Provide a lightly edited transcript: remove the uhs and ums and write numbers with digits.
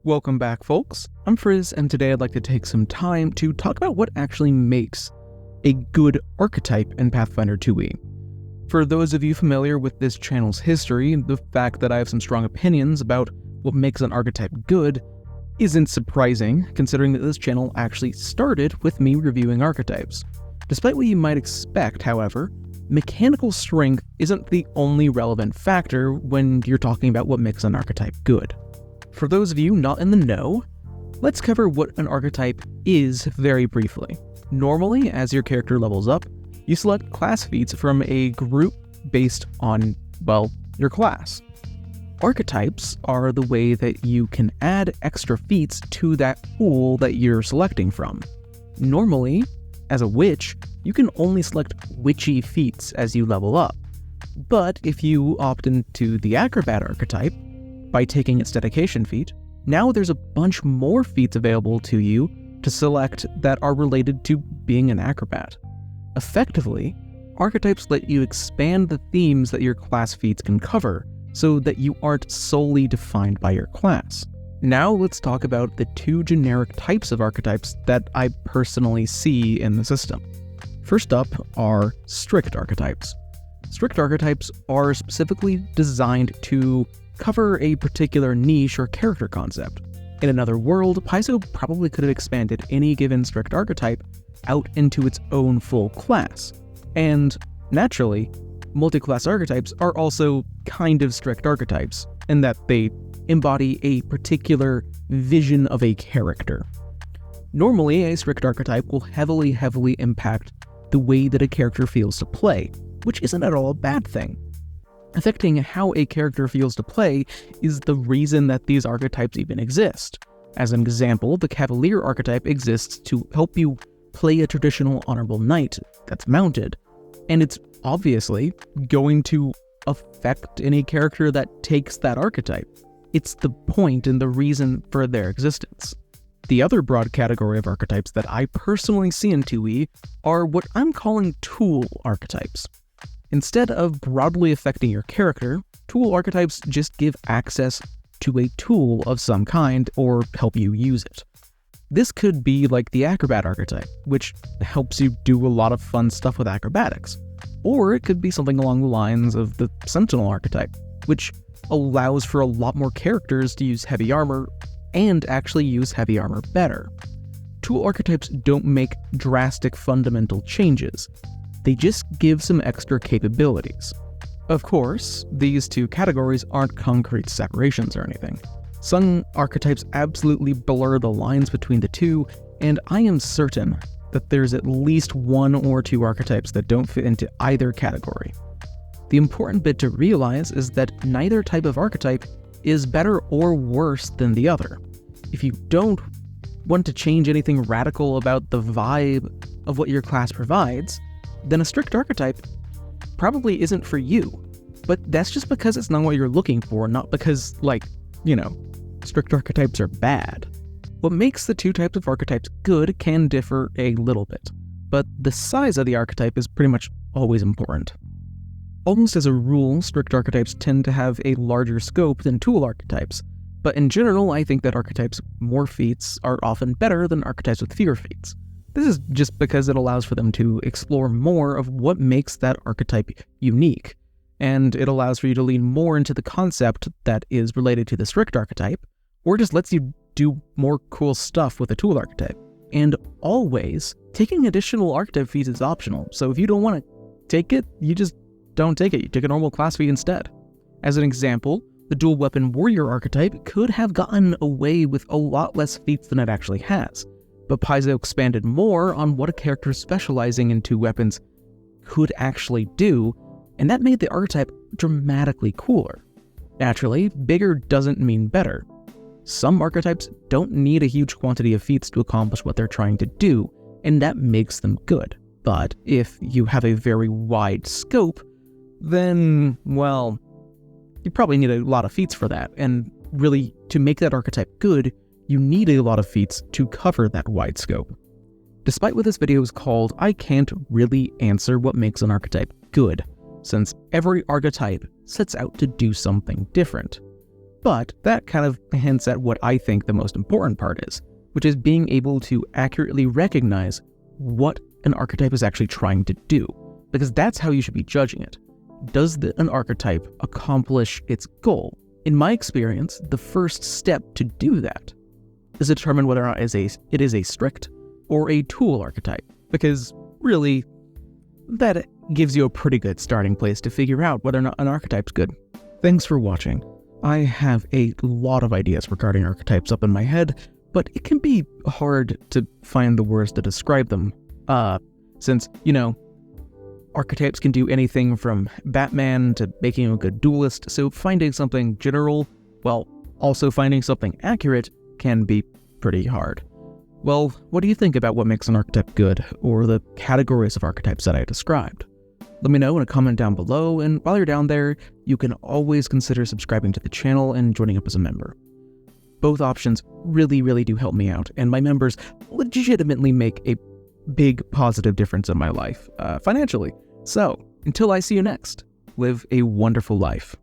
Welcome back, folks. I'm Frizz, and today I'd like to take some time to talk about what actually makes a good archetype in Pathfinder 2e. For those of you familiar with this channel's history, the fact that I have some strong opinions about what makes an archetype good isn't surprising, considering that this channel actually started with me reviewing archetypes. Despite what you might expect, however, mechanical strength isn't the only relevant factor when you're talking about what makes an archetype good. For those of you not in the know, let's cover what an archetype is very briefly. Normally, as your character levels up, you select class feats from a group based on, well, your class. Archetypes are the way that you can add extra feats to that pool that you're selecting from. Normally, as a witch, you can only select witchy feats as you level up. But if you opt into the acrobat archetype, by taking its dedication feat, now there's a bunch more feats available to you to select that are related to being an acrobat. Effectively, archetypes let you expand the themes that your class feats can cover, so that you aren't solely defined by your class. Now let's talk about the two generic types of archetypes that I personally see in the system. First up are strict archetypes. Strict archetypes are specifically designed to cover a particular niche or character concept. In another world, Paizo probably could have expanded any given strict archetype out into its own full class. And naturally, multi-class archetypes are also kind of strict archetypes, in that they embody a particular vision of a character. Normally, a strict archetype will heavily impact the way that a character feels to play, which isn't at all a bad thing. Affecting how a character feels to play is the reason that these archetypes even exist. As an example, the Cavalier archetype exists to help you play a traditional honorable knight that's mounted, and it's obviously going to affect any character that takes that archetype. It's the point and the reason for their existence. The other broad category of archetypes that I personally see in 2e are what I'm calling tool archetypes. Instead of broadly affecting your character, tool archetypes just give access to a tool of some kind or help you use it. This could be like the acrobat archetype, which helps you do a lot of fun stuff with acrobatics. Or it could be something along the lines of the sentinel archetype, which allows for a lot more characters to use heavy armor and actually use heavy armor better. Tool archetypes don't make drastic fundamental changes. They just give some extra capabilities. Of course, these two categories aren't concrete separations or anything. Some archetypes absolutely blur the lines between the two, and I am certain that there's at least one or two archetypes that don't fit into either category. The important bit to realize is that neither type of archetype is better or worse than the other. If you don't want to change anything radical about the vibe of what your class provides, then a strict archetype probably isn't for you. But that's just because it's not what you're looking for, not because, strict archetypes are bad. What makes the two types of archetypes good can differ a little bit, but the size of the archetype is pretty much always important. Almost as a rule, strict archetypes tend to have a larger scope than tool archetypes, but in general, I think that archetypes with more feats are often better than archetypes with fewer feats. This is just because it allows for them to explore more of what makes that archetype unique, and it allows for you to lean more into the concept that is related to the strict archetype, or just lets you do more cool stuff with a tool archetype. And always, taking additional archetype feats is optional, so if you don't want to take it, you just don't take it, you take a normal class feat instead. As an example, the dual weapon warrior archetype could have gotten away with a lot less feats than it actually has. But Paizo expanded more on what a character specializing in two weapons could actually do, and that made the archetype dramatically cooler. Naturally, bigger doesn't mean better. Some archetypes don't need a huge quantity of feats to accomplish what they're trying to do, and that makes them good. But if you have a very wide scope, then, well, you probably need a lot of feats for that, and really, to make that archetype good, you need a lot of feats to cover that wide scope. Despite what this video is called, I can't really answer what makes an archetype good, since every archetype sets out to do something different. But that kind of hints at what I think the most important part is, which is being able to accurately recognize what an archetype is actually trying to do, because that's how you should be judging it. Does an archetype accomplish its goal? In my experience, the first step to do that is to determine whether or not it is a strict or a tool archetype, because really, that gives you a pretty good starting place to figure out whether or not an archetype's good. Thanks for watching. I have a lot of ideas regarding archetypes up in my head, but it can be hard to find the words to describe them, since, archetypes can do anything from Batman to making a good duelist, so finding something general, while also finding something accurate, can be pretty hard. Well, what do you think about what makes an archetype good, or the categories of archetypes that I described? Let me know in a comment down below, and while you're down there, you can always consider subscribing to the channel and joining up as a member. Both options really do help me out, and my members legitimately make a big positive difference in my life, financially. So, until I see you next, live a wonderful life.